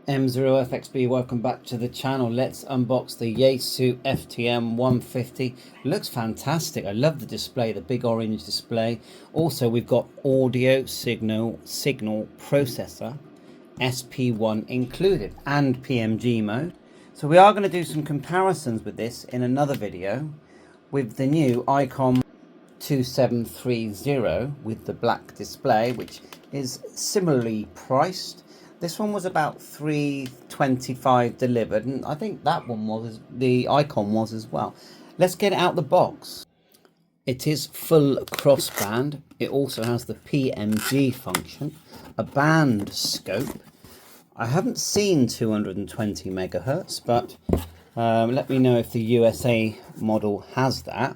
M0FXB, welcome back to the channel. Let's unbox the Yaesu FTM150. Looks fantastic. I love the display, the big orange display. Also, we've got audio signal processor, SP1 included, and PMG mode. So we are going to do some comparisons with this in another video with the new Icom 2730 with the black display, which is similarly priced. This one was about $325 delivered, and I think that one was, the Icom was as well. Let's get it out the box. It is full crossband. It also has the PMG function, a band scope. I haven't seen 220 megahertz, but let me know if the USA model has that.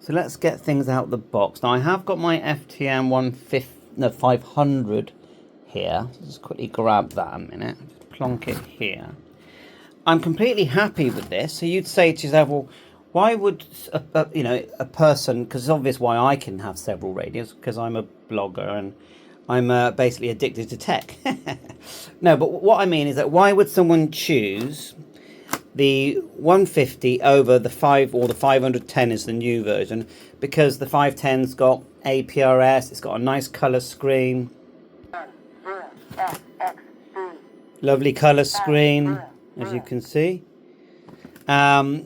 So let's get things out the box. Now I have got my FTM 500 here. Just quickly grab that a minute, just plonk it here. I'm completely happy with this. So you'd say to yourself, well, why would a person, because it's obvious why I can have several radios, because I'm a blogger and I'm basically addicted to tech. No, but what I mean is that why would someone choose the 150 over the 510 is the new version? Because the 510's got APRS, it's got a nice color screen. Lovely color screen, as you can see. And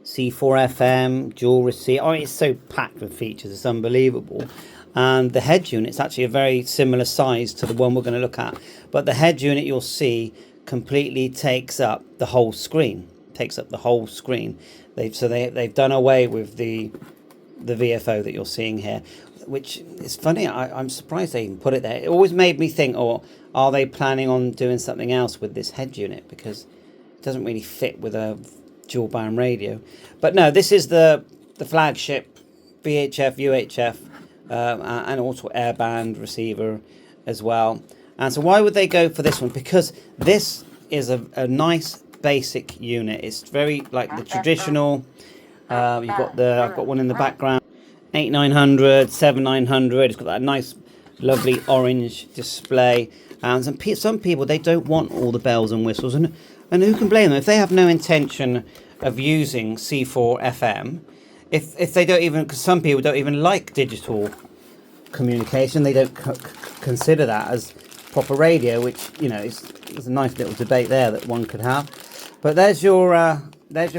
C4 FM, dual receiver. Oh, it's so packed with features, it's unbelievable. And the head unit's actually a very similar size to the one we're going to look at. But the head unit, you'll see, completely takes up the whole screen. They've done away with the VFO that you're seeing here, which is funny. I'm surprised they even put it there. It always made me think, oh, are they planning on doing something else with this head unit, because it doesn't really fit with a dual band radio. But no, this is the flagship VHF, UHF, and also airband receiver as well. And so why would they go for this one? Because this is a nice basic unit. It's very like the traditional. I've got one in the background, 8900, 7900. It's got that nice, lovely orange display. And some people, they don't want all the bells and whistles, and who can blame them if they have no intention of using C4 FM? If they don't even, because some people don't even like digital communication, they don't consider that as proper radio, which, you know, there's a nice little debate there that one could have. But there's your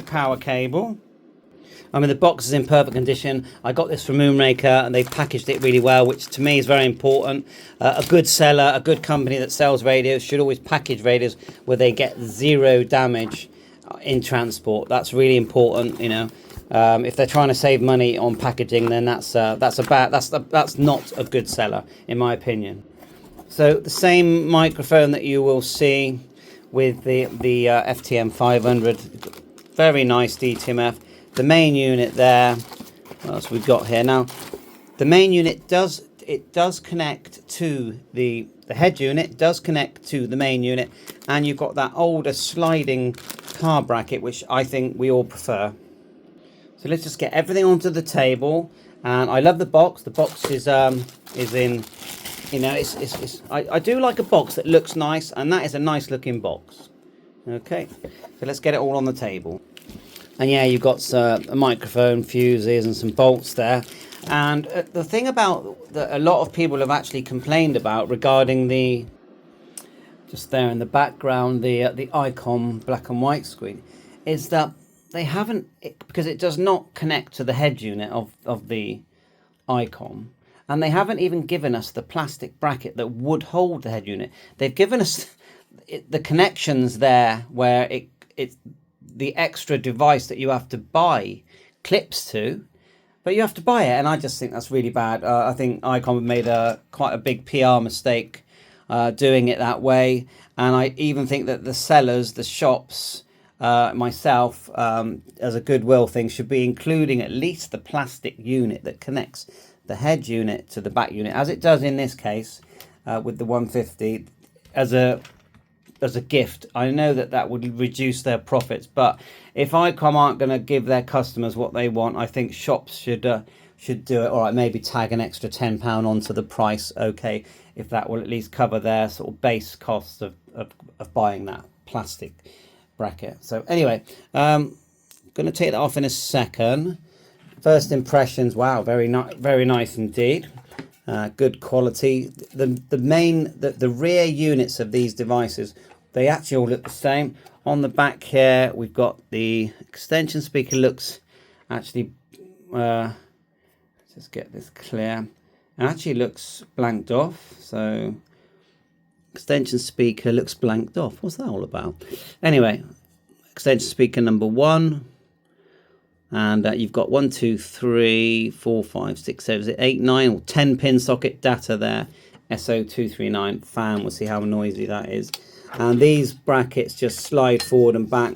power cable. I mean, the box is in perfect condition. I got this from Moonraker, and they've packaged it really well, which to me is very important. A good seller, a good company that sells radios should always package radios where they get zero damage in transport. That's really important, you know. If they're trying to save money on packaging, then that's not a good seller, in my opinion. So the same microphone that you will see with the FTM 500, very nice DTMF. The main unit there, what else we've got here now? The main unit does connect to the head unit, does connect to the main unit, and you've got that older sliding car bracket, which I think we all prefer. So let's just get everything onto the table. And I love the box. The box is in, you know, I do like a box that looks nice, and that is a nice looking box. Okay, so let's get it all on the table. And yeah, you've got a microphone, fuses, and some bolts there. And the thing about that a lot of people have actually complained about regarding the, just there in the background, the Icom black and white screen, is that they haven't, because it does not connect to the head unit of the Icom, and they haven't even given us the plastic bracket that would hold the head unit. They've given us the connections there where it's the extra device that you have to buy clips to, but you have to buy it, and I just think that's really bad. I think Icom have made quite a big PR mistake doing it that way, and I even think that the sellers, the shops, myself, as a goodwill thing, should be including at least the plastic unit that connects the head unit to the back unit, as it does in this case with the 150, as a gift. I know that would reduce their profits, but if Icom aren't going to give their customers what they want, I think shops should should do it. All right, maybe tag an extra £10 onto the price. Okay, if that will at least cover their sort of base costs of buying that plastic bracket. So anyway, going to take that off in a second. First impressions, wow, very nice indeed. Good quality. The rear units of these devices, they actually all look the same. On the back here, we've got the extension speaker. Looks actually, let's just get this clear. It actually looks blanked off. So extension speaker looks blanked off. What's that all about? Anyway, extension speaker number 1. And you've got 1, 2, 3, 4, 5, 6, 7, 8, 9 or 10 pin socket data there. SO239 fan. We'll see how noisy that is. And these brackets just slide forward and back.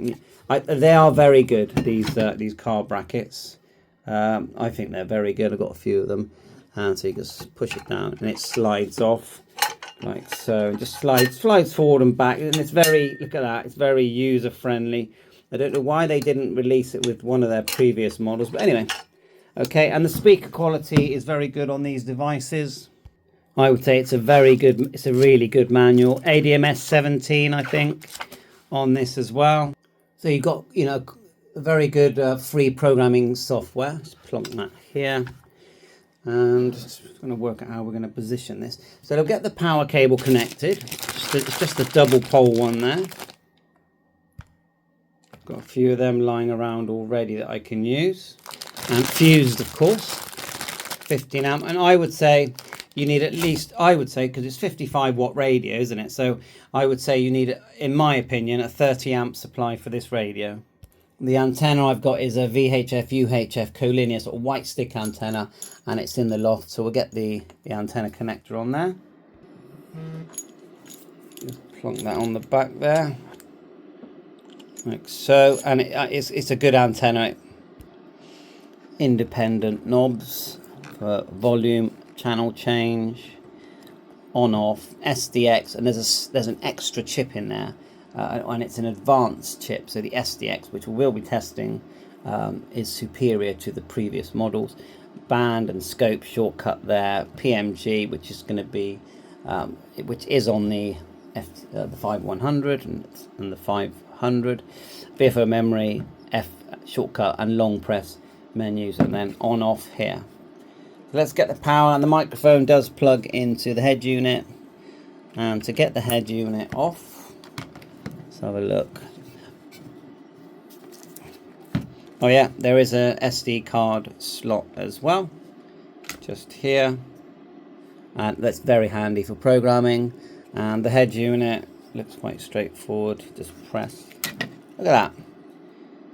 They are very good. These car brackets. I think they're very good. I've got a few of them. And so you just push it down and it slides off like so. Just slides forward and back. And it's very, look at that. It's very user friendly. I don't know why they didn't release it with one of their previous models, but anyway. Okay, and the speaker quality is very good on these devices. I would say it's a really good manual. ADMS 17, I think, on this as well. So you've got, you know, very good free programming software. Just plonk that here. And just going to work out how we're going to position this. So they'll get the power cable connected. It's just a double pole one there. Got a few of them lying around already that I can use, and fused, of course, 15 amp. And I would say you need at least, because it's 55 watt radio, isn't it? So I would say you need, in my opinion, a 30 amp supply for this radio. The antenna I've got is a VHF UHF collinear sort of white stick antenna, and it's in the loft. So we'll get the antenna connector on there. Just plonk that on the back there. Like so, and it's a good antenna. Independent knobs for volume, channel change, on off, SDX, and there's an extra chip in there, and it's an advanced chip. So the SDX, which we'll be testing, is superior to the previous models. Band and scope shortcut there. PMG, which is going to be, which is on the 5100 and the 500. VFO memory, F shortcut, and long press menus, and then on off here. So let's get the power, and the microphone does plug into the head unit. And to get the head unit off, let's have a look. Oh yeah, there is a SD card slot as well, just here, and that's very handy for programming. And the head unit looks quite straightforward. Just press. Look at that.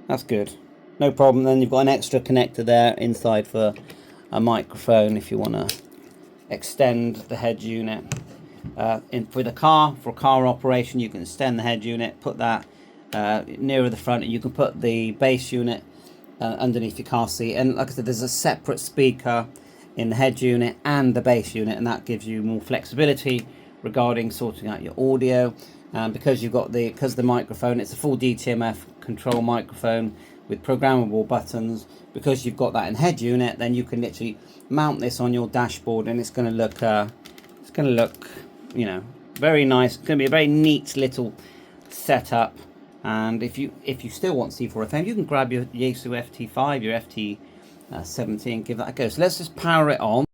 That's good. No problem. Then you've got an extra connector there inside for a microphone if you want to extend the head unit. For car operation, you can extend the head unit, put that nearer the front, and you can put the bass unit underneath your car seat. And like I said, there's a separate speaker in the head unit and the bass unit, and that gives you more flexibility regarding sorting out your audio. Because you've got the microphone, it's a full DTMF control microphone with programmable buttons. Because you've got that in head unit, then you can literally mount this on your dashboard, and it's going to look, you know, very nice. It's going to be a very neat little setup. And if you still want C4 FM, you can grab your Yaesu FT5, your FT17, give that a go. So let's just power it on.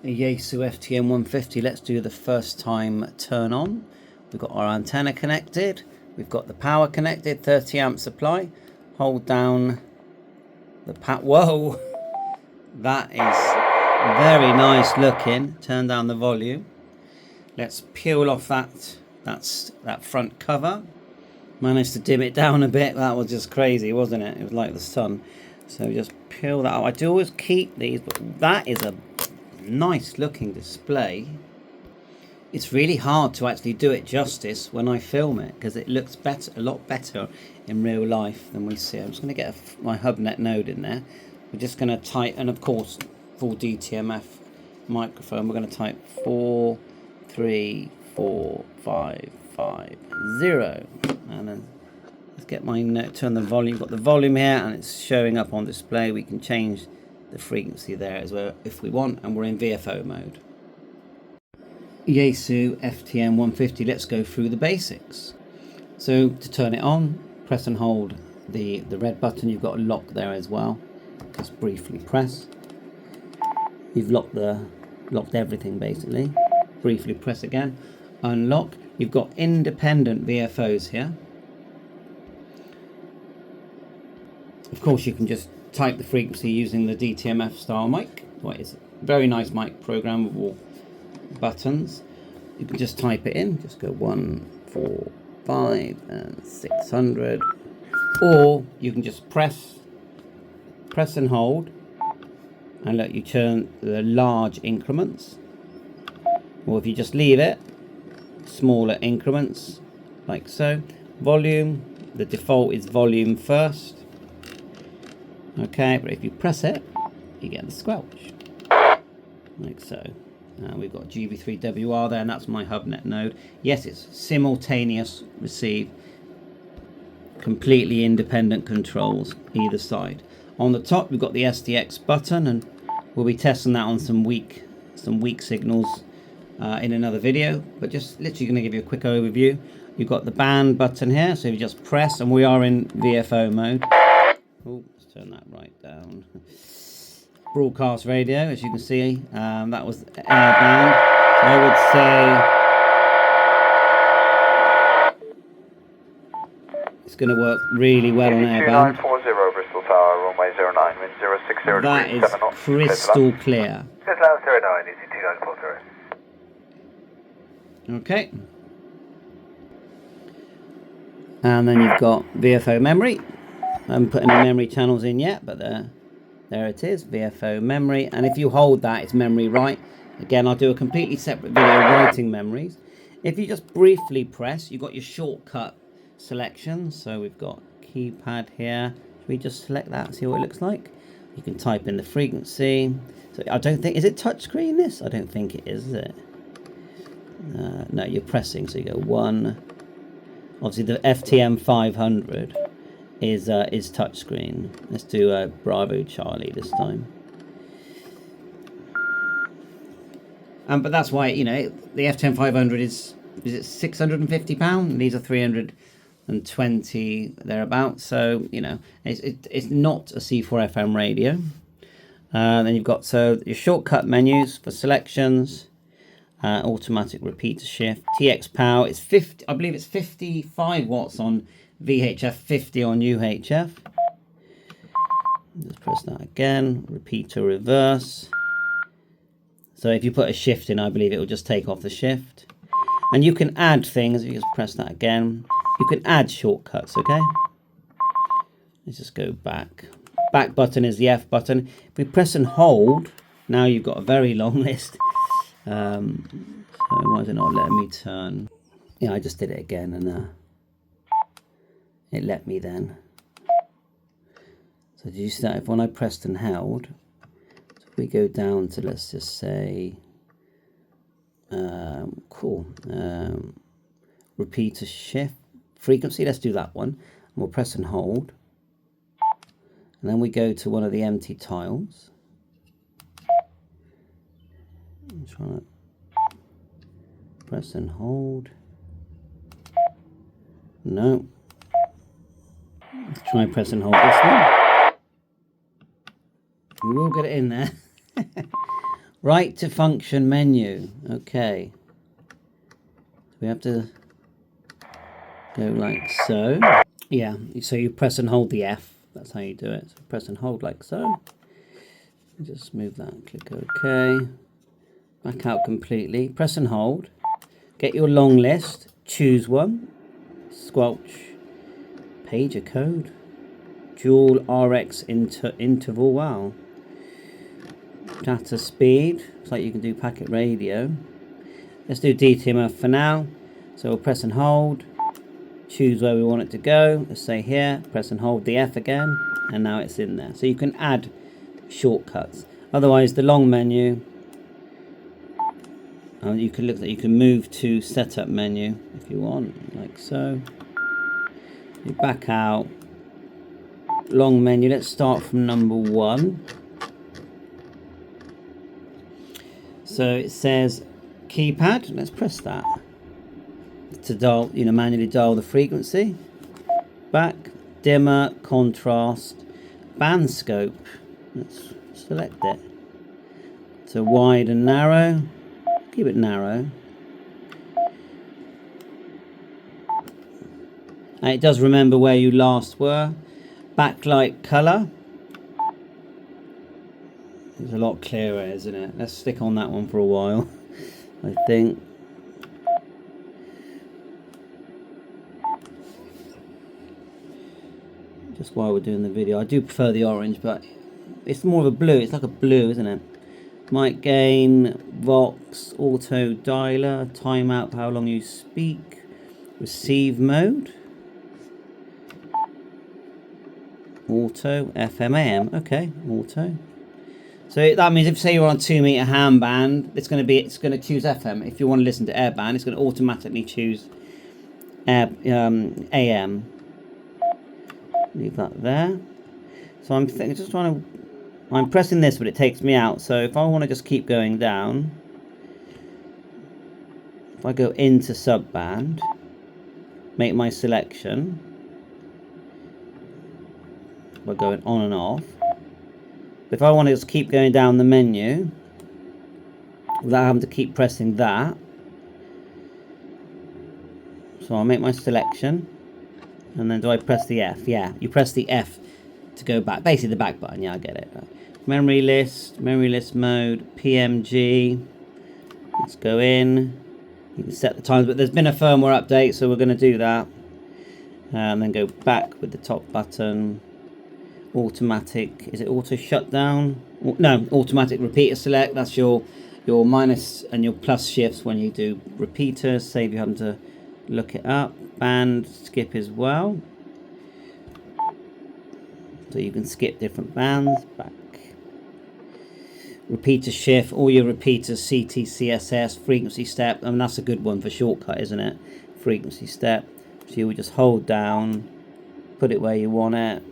The Yaesu FTM150. Let's do the first time turn on. We've got our antenna connected. We've got the power connected, 30 amp supply. Hold down the whoa, that is very nice looking. Turn down the volume. Let's peel off that front cover. Managed to dim it down a bit. That was just crazy, wasn't it? It was like the sun. So just peel that out. I do always keep these, but that is a nice looking display. It's really hard to actually do it justice when I film it, because it looks a lot better in real life than we see. I'm just going to get my HubNet node in there. We're just going to type, and of course, full DTMF microphone. We're going to type 4345550, and then let's get my note. Turn the volume. Got the volume here, and it's showing up on display. We can change the frequency there as well if we want, and we're in VFO mode. Yaesu FTM150, let's go through the basics. So to turn it on, press and hold the red button. You've got a lock there as well. Just briefly press. You've locked everything basically. Briefly press again, unlock. You've got independent VFOs here. Of course, you can just type the frequency using the DTMF style mic. Well, it's a very nice mic, programmable buttons. You can just type it in, just go 145 and 600, or you can just press and hold and let you turn the large increments, or if you just leave it, smaller increments like so. Volume, the default is volume first. Okay, but if you press it, you get the squelch like so. We've got GB3WR there, and that's my HubNet node. Yes, it's simultaneous receive, completely independent controls either side. On the top, we've got the SDX button, and we'll be testing that on some weak signals in another video. But just literally going to give you a quick overview. You've got the band button here, so if you just press, and we are in VFO mode. Oh, let's turn that right down. Broadcast radio, as you can see, that was airband. I would say it's going to work really well on airband. 2940 Bristol Tower, runway 09, wind 060 that is crystal clear. Okay. And then you've got VFO memory. I haven't put any memory channels in yet, but there it is, VFO memory. And if you hold that, it's memory write. Again, I'll do a completely separate video writing memories. If you just briefly press, you've got your shortcut selection. So we've got keypad here. Should we just select that, see what it looks like? You can type in the frequency. So I don't think, is it touchscreen this? I don't think it is it? No, you're pressing, so you go 1. Obviously the FTM500 is touchscreen. Let's do Bravo Charlie this time. But that's why, you know, the FTM500 is it £650? These are 320 thereabouts. So you know, it's not a C4 FM radio. Then you've got your shortcut menus for selections, automatic repeater shift, TX power. It's 50. I believe it's 55 watts on VHF, 50 on UHF. Just press that again. Repeater reverse. So if you put a shift in, I believe it will just take off the shift. And you can add things. If you just press that again, you can add shortcuts. Okay. Let's just go back. Back button is the F button. If we press and hold, now you've got a very long list. So why is it not letting me turn? Yeah, I just did it again, and it let me then. So did you see that? When I pressed and held, so if we go down to, let's just say, repeater shift frequency. Let's do that one. And we'll press and hold, and then we go to one of the empty tiles. I'm trying to press and hold. No. Let's try and press and hold this one. We will get it in there. Right to function menu. Okay. We have to go like so. Yeah, so you press and hold the F. That's how you do it. So press and hold like so. Just move that. Click OK. Back out completely. Press and hold. Get your long list. Choose one. Squelch. Pager code. Dual RX interval. Wow. Data speed. Looks like you can do packet radio. Let's do DTMF for now. So we'll press and hold. Choose where we want it to go. Let's say here. Press and hold the F again. And now it's in there. So you can add shortcuts. Otherwise, the long menu. You can look at, you can move to setup menu if you want, like so. You back out. Long menu. Let's start from number 1. So it says keypad. Let's press that to dial, manually dial the frequency. Back, dimmer, contrast, band scope. Let's select it. So wide and narrow. Keep it narrow. And it does remember where you last were. Backlight color. It's a lot clearer, isn't it? Let's stick on that one for a while, I think. Just while we're doing the video. I do prefer the orange, but it's more of a blue. It's like a blue, isn't it? Mic gain, Vox, auto dialer, timeout for how long you speak, receive mode, auto, FM, AM. Okay, auto. So that means if say you're on a 2 meter ham band, it's going to choose FM. If you want to listen to air band, it's going to automatically choose AM. Leave that there. So I'm pressing this, but it takes me out. So if I want to just keep going down, if I go into subband, make my selection by going on and off. If I want to just keep going down the menu without having to keep pressing that, so I'll make my selection, and then do I press the F? Yeah, you press the F to go back. Basically the back button. Yeah, I get it. Memory list mode, PMG. Let's go in. You can set the times, but there's been a firmware update, so we're going to do that. And then go back with the top button. Automatic, is it auto shutdown? No, automatic repeater select. That's your minus and your plus shifts when you do repeaters. Save you having to look it up. Band skip as well, so you can skip different bands. Back, repeater shift, all your repeaters, CT, CSS, frequency step. I mean, that's a good one for shortcut, isn't it? Frequency step. So you would just hold down, put it where you want it,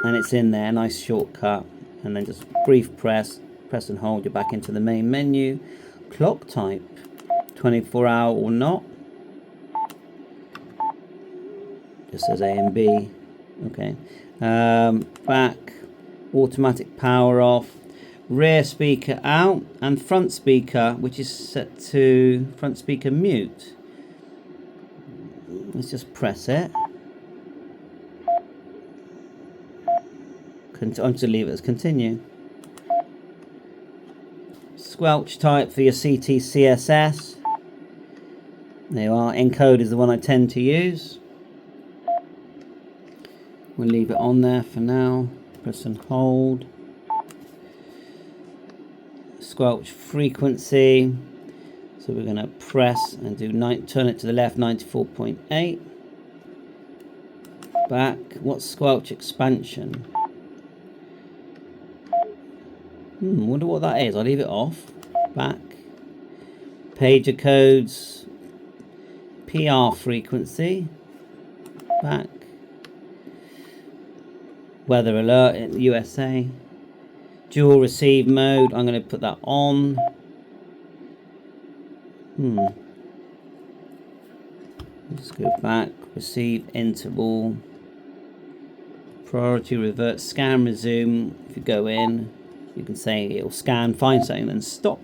and it's in there. Nice shortcut. And then just brief press and hold, you're back into the main menu. Clock type, 24 hour or not. Just says A and B. Okay. Back, automatic power off, rear speaker out, and front speaker, which is set to front speaker mute. Let's just press it. I'm just leave it as continue. Squelch type for your CT CSS. There you are. Encode is the one I tend to use. We'll leave it on there for now. Press and hold. Squelch frequency. So we're going to press and do turn it to the left, 94.8. Back. What's squelch expansion? Wonder what that is. I'll leave it off. Back. Pager codes. PR frequency. Back. Weather alert in USA. Dual receive mode. I'm going to put that on. Let's go back. Receive interval. Priority revert. Scan resume. If you go in, you can say it'll scan, find something, then stop.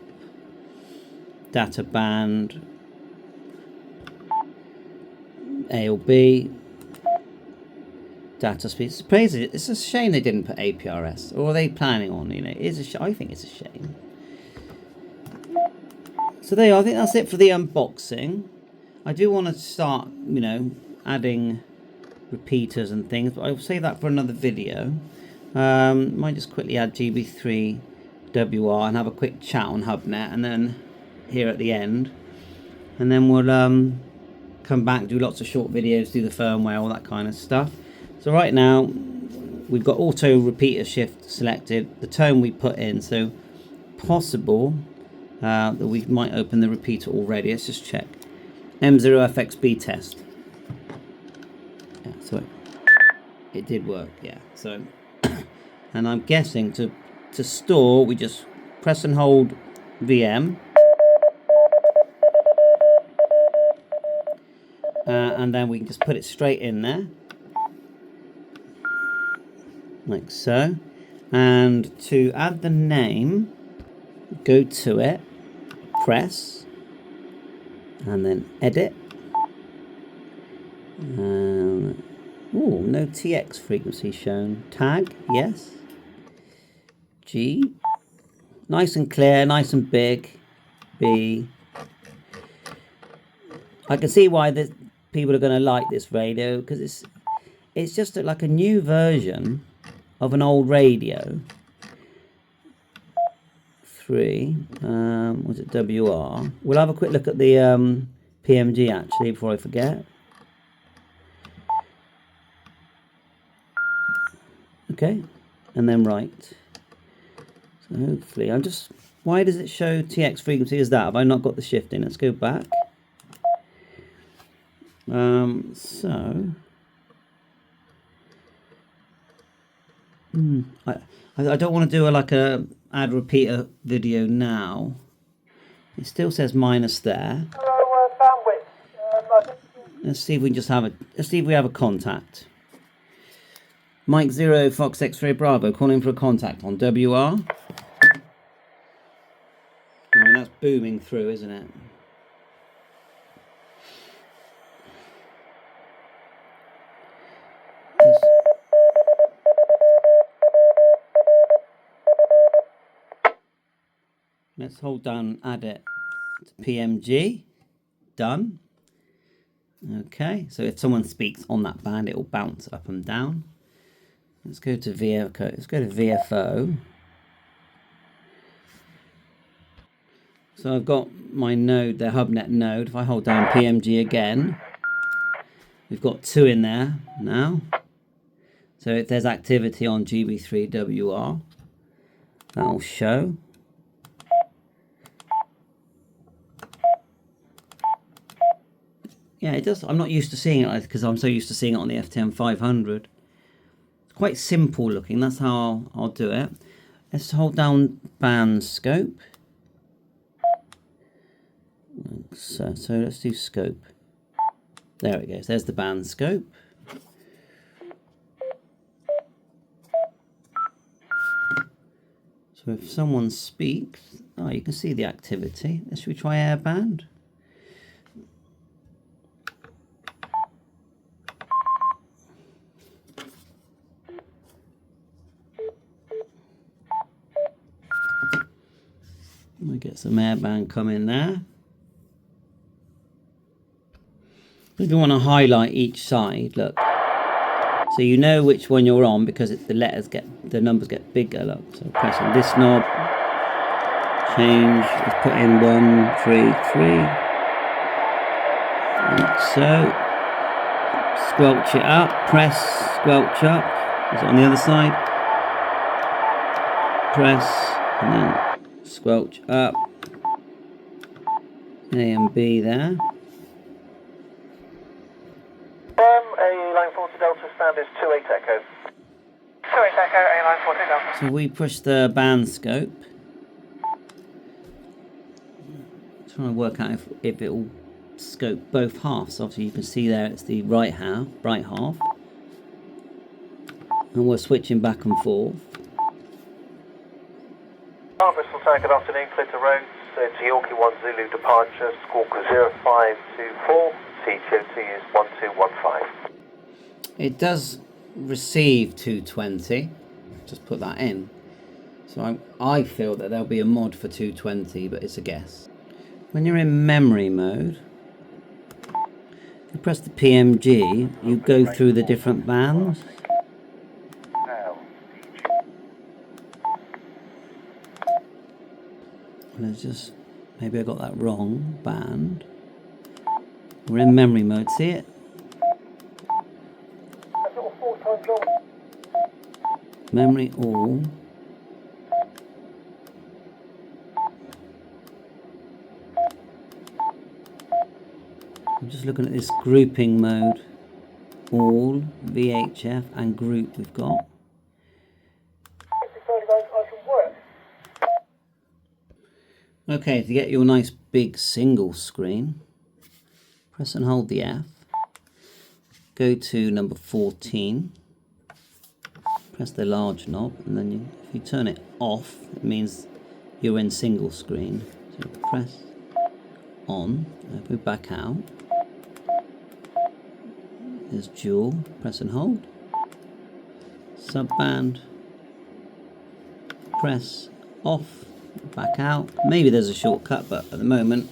Data band. A or B. Data speed. It's a shame they didn't put APRS. Or are they planning on? I think it's a shame. So there you are. I think that's it for the unboxing. I do want to start, adding repeaters and things, but I'll save that for another video. Might just quickly add GB3WR and have a quick chat on HubNet, and then here at the end, and then we'll come back, do lots of short videos, do the firmware, all that kind of stuff. So right now we've got auto repeater shift selected, the tone we put in, so possible that we might open the repeater already. Let's just check. M0FXB test. Yeah, so it did work, yeah. So and I'm guessing to store we just press and hold VM. And then we can just put it straight in there. Like so. And to add the name, go to it, press, and then edit. Oh, no TX frequency shown. Tag, yes. G. Nice and clear, nice and big. B. I can see why people are going to like this radio, because it's just like a new version of an old radio. 3. Was it WR? We'll have a quick look at the PMG actually before I forget. Okay, and then right. So hopefully, why does it show TX frequency as that? Have I not got the shift in? Let's go back. I don't want to do a add repeater video now. It still says minus there. Hello, bandwidth. Let's see if we can just let's see if we have a contact. Mike 0 Fox X-Ray Bravo calling for a contact on WR. I mean, that's booming through, isn't it? Let's hold down and add it to PMG. Done. Okay, so if someone speaks on that band, it will bounce up and down. Let's go to VFO. So I've got my node, the HubNet node. If I hold down PMG again, we've got 2 in there now. So if there's activity on GB3WR, that'll show. Yeah, it does. I'm not used to seeing it because I'm so used to seeing it on the FTM150. It's quite simple looking. That's how I'll do it. Let's hold down band scope. So let's do scope. There it goes. There's the band scope. So if someone speaks, you can see the activity. Should we try airband? We get some airband coming there. If you want to highlight each side, look, so you know which one you're on because the numbers get bigger. Look, so pressing this knob, change. Let's put in 133. Like so. Squelch it up. Press. Squelch up. Is it on the other side? Press and then squelch up. A and B there. A line 40 Delta stand is 28 Echo. 28 Echo, A line 40 Delta. So we push the band scope. Trying to work out if it will scope both halves. Obviously you can see there it's the right half. And we're switching back and forth. Bristol Tower, good afternoon, clear to roads. It's Yorkie 1 Zulu departure, Squawker 0524. CTOT is 1215. It does receive 220. Just put that in. So I feel that there'll be a mod for 220, but it's a guess. When you're in memory mode, if you press the PMG, you go through the different bands. Let's just, maybe I got that wrong, band. We're in memory mode, see it? Memory all. I'm just looking at this grouping mode. All, VHF and group we've got. Okay, to get your nice big single screen, press and hold the F. Go to number 14. Press the large knob, and then if you turn it off, it means you're in single screen. So press on, go back out. There's dual, press and hold. Subband, press off, back out. Maybe there's a shortcut, but at the moment,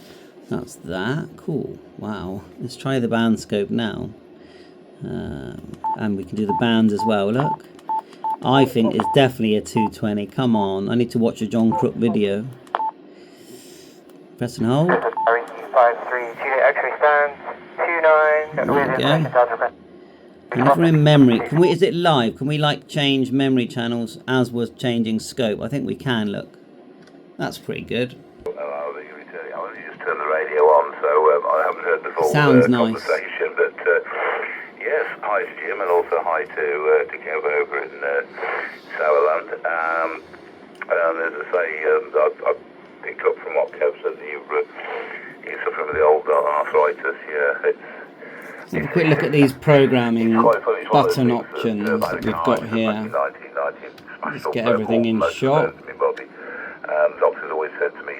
that's that. Cool, wow. Let's try the band scope now. And we can do the bands as well, look. I think it's definitely a 220. Come on, I need to watch a John Crook video. Press and hold. There we go. And if we're in memory, is it live? Can we like change memory channels as was changing scope? I think we can, look. That's pretty good. I only just turned the radio on, so I haven't heard the full Sounds nice. Conversation, but yes, hi to Jim and also hi to Kev over in Sauerland. And as I say, I picked up from what Kev said that you suffer with the old arthritis. Yeah, it's have a quick look at these programming button options that we've got here. Let's get everything in shot. Doctors always said to me,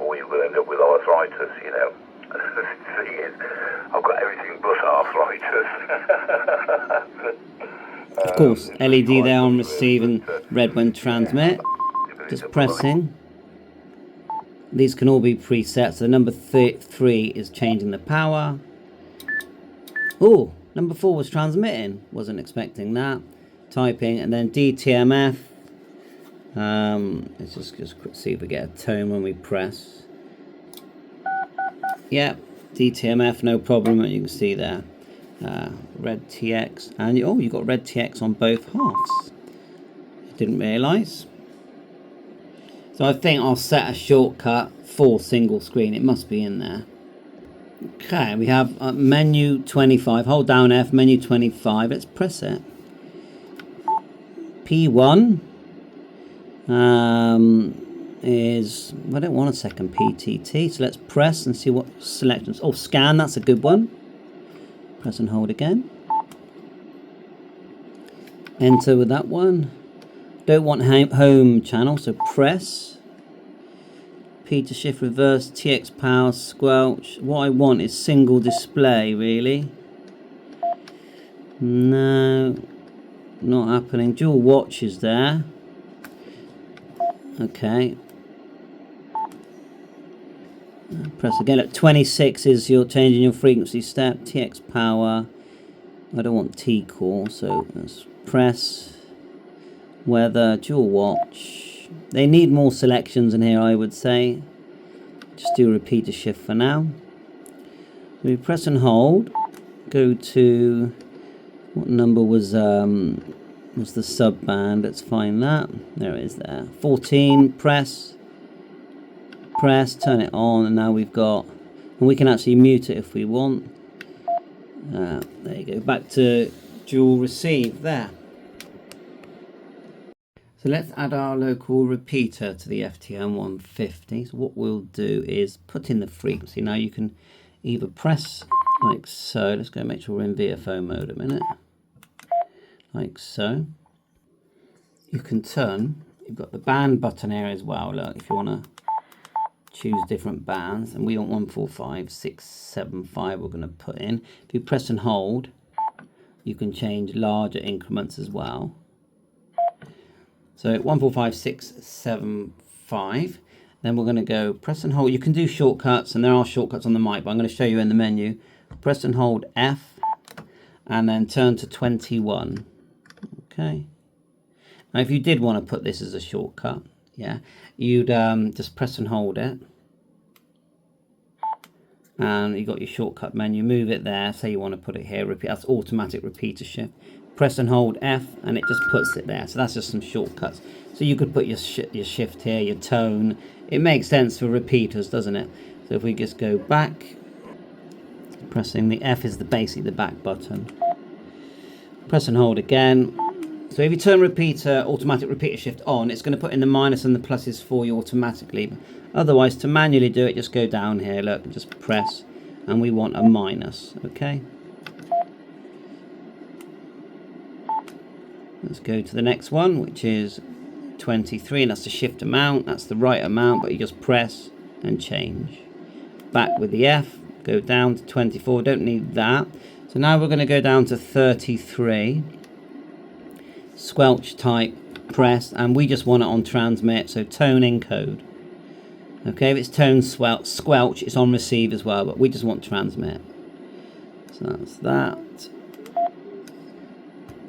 oh, you will end up with arthritis, you know. The thing is, I've got everything but arthritis. Of course, LED there on receive and red when transmit. Just pressing. These can all be preset. So number 3 is changing the power. Oh, number 4 was transmitting. Wasn't expecting that. Typing, and then DTMF. Let's just see if we get a tone when we press. Yep, DTMF, no problem. You can see there. Red TX, and you've got red TX on both halves. Didn't realise. So I think I'll set a shortcut for single screen. It must be in there. Okay, we have menu 25. Hold down F, menu 25. Let's press it. P1 is, I don't want a second PTT, so let's press and see what selections. Oh, scan, that's a good one. Press and hold again. Enter with that one. Don't want home channel, so press. P to shift reverse, TX power, squelch. What I want is single display, really. No, not happening. Dual watch is there. Okay. Press again. At 26 is you're changing your frequency step. TX power. I don't want T core, so let's press. Weather, dual watch. They need more selections in here, I would say. Just do repeater shift for now. We press and hold. Go to what number was the sub band? Let's find that. There it is there. 14. Press. Turn it on, and now we've got. And we can actually mute it if we want. There you go. Back to dual receive there. So let's add our local repeater to the FTM150. So what we'll do is put in the frequency. Now you can either press like so. Let's go make sure we're in VFO mode a minute. Like so. You can turn. You've got the band button here as well. Look, if you want to choose different bands. And we want 145, 675 we're going to put in. If you press and hold, you can change larger increments as well. So 145, 675. Then we're going to go press and hold. You can do shortcuts, and there are shortcuts on the mic, but I'm going to show you in the menu. Press and hold F, and then turn to 21. Okay. Now, if you did want to put this as a shortcut, yeah, you'd just press and hold it, and you got your shortcut menu. Move it there. Say you want to put it here. Repeat. That's automatic repeater shift. Press and hold F, and it just puts it there. So that's just some shortcuts. So you could put your shift here, your tone. It makes sense for repeaters, doesn't it? So if we just go back, pressing the F is basically the back button. Press and hold again. So if you turn repeater, automatic repeater shift on, it's going to put in the minus and the pluses for you automatically. Otherwise, to manually do it, just go down here, look, just press, and we want a minus, okay? Let's go to the next one, which is 23, and that's the shift amount. That's the right amount, but you just press and change. Back with the F, go down to 24, don't need that. So now we're going to go down to 33. Squelch type, press, and we just want it on transmit, so tone encode. Okay, if it's tone squelch, it's on receive as well, but we just want transmit. So that's that.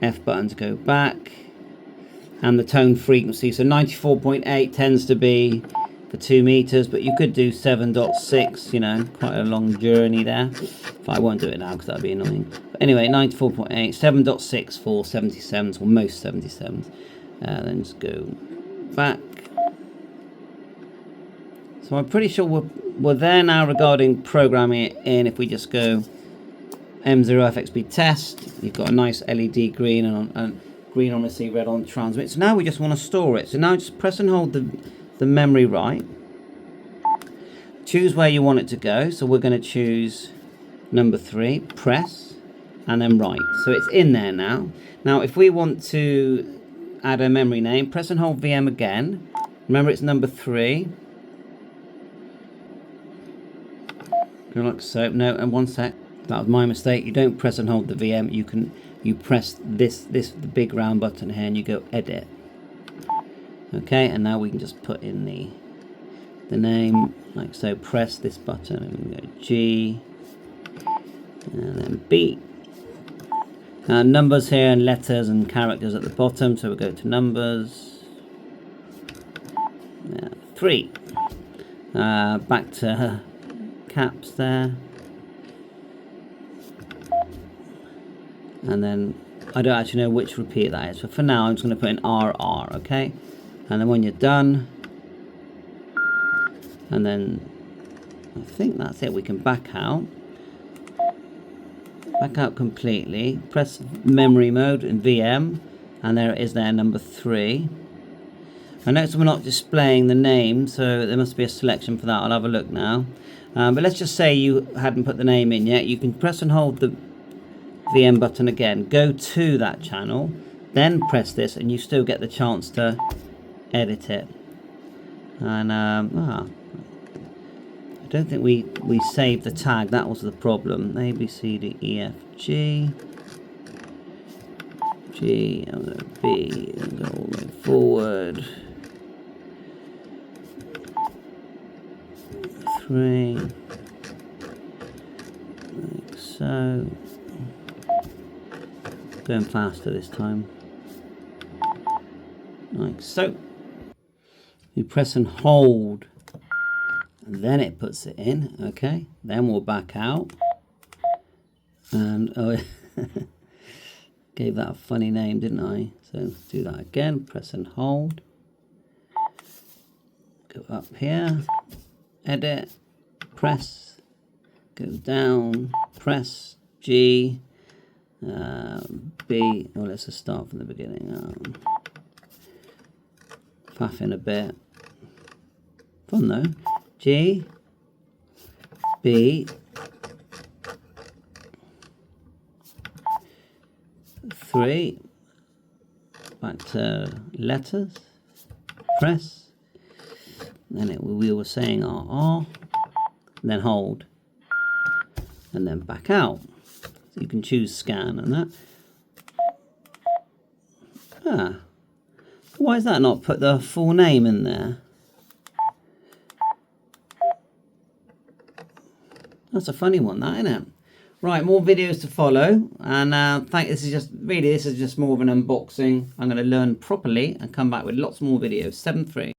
F button to go back. And the tone frequency, so 94.8 tends to be for 2 meters, but you could do 7.6, you know, quite a long journey there. But I won't do it now because that'd be annoying. But anyway, 94.8, 7.6 for 77s, or most 77s. Then just go back. So I'm pretty sure we're there now regarding programming it in. If we just go M0FXB test, you've got a nice LED green and green on receive, red on transmit. So now we just want to store it. So now just press and hold the memory right. Choose where you want it to go. So we're going to choose number 3, press, and then write. So it's in there now. Now if we want to add a memory name, press and hold VM again. Remember it's number 3. Go like so. No, and one sec. That was my mistake. You don't press and hold the VM. You press the big round button here and you go edit. Okay, and now we can just put in the name like so. Press this button and we can go G and then B. Numbers here and letters and characters at the bottom, so we'll go to numbers. 3. Back to caps there. And then I don't actually know which repeat that is, but for now I'm just going to put in RR, okay? And then when you're done, and then I think that's it, we can back out. Back out completely, press memory mode in VM, and there it is there, number 3. I notice we're not displaying the name, so there must be a selection for that. I'll have a look now. But let's just say you hadn't put the name in yet. You can press and hold the VM button again, go to that channel, then press this, and you still get the chance to edit it. And I don't think we saved the tag. That was the problem. A B C D E F G G, I'm going to B and go all the way forward. 3 like so. Going faster this time, like so. You press and hold, and then it puts it in. Okay, then we'll back out, and oh, gave that a funny name, didn't I? So do that again. Press and hold. Go up here, edit, press, go down, press G. B, oh, let's just start from the beginning. Faffing a bit. Fun though. G, B, 3, back to letters, press, then we were saying R, and then hold, and then back out. You can choose scan and that. Why is that not put the full name in there? That's a funny one, that, isn't it? Right, more videos to follow, and this is just more of an unboxing. I'm going to learn properly and come back with lots more videos. 7.3.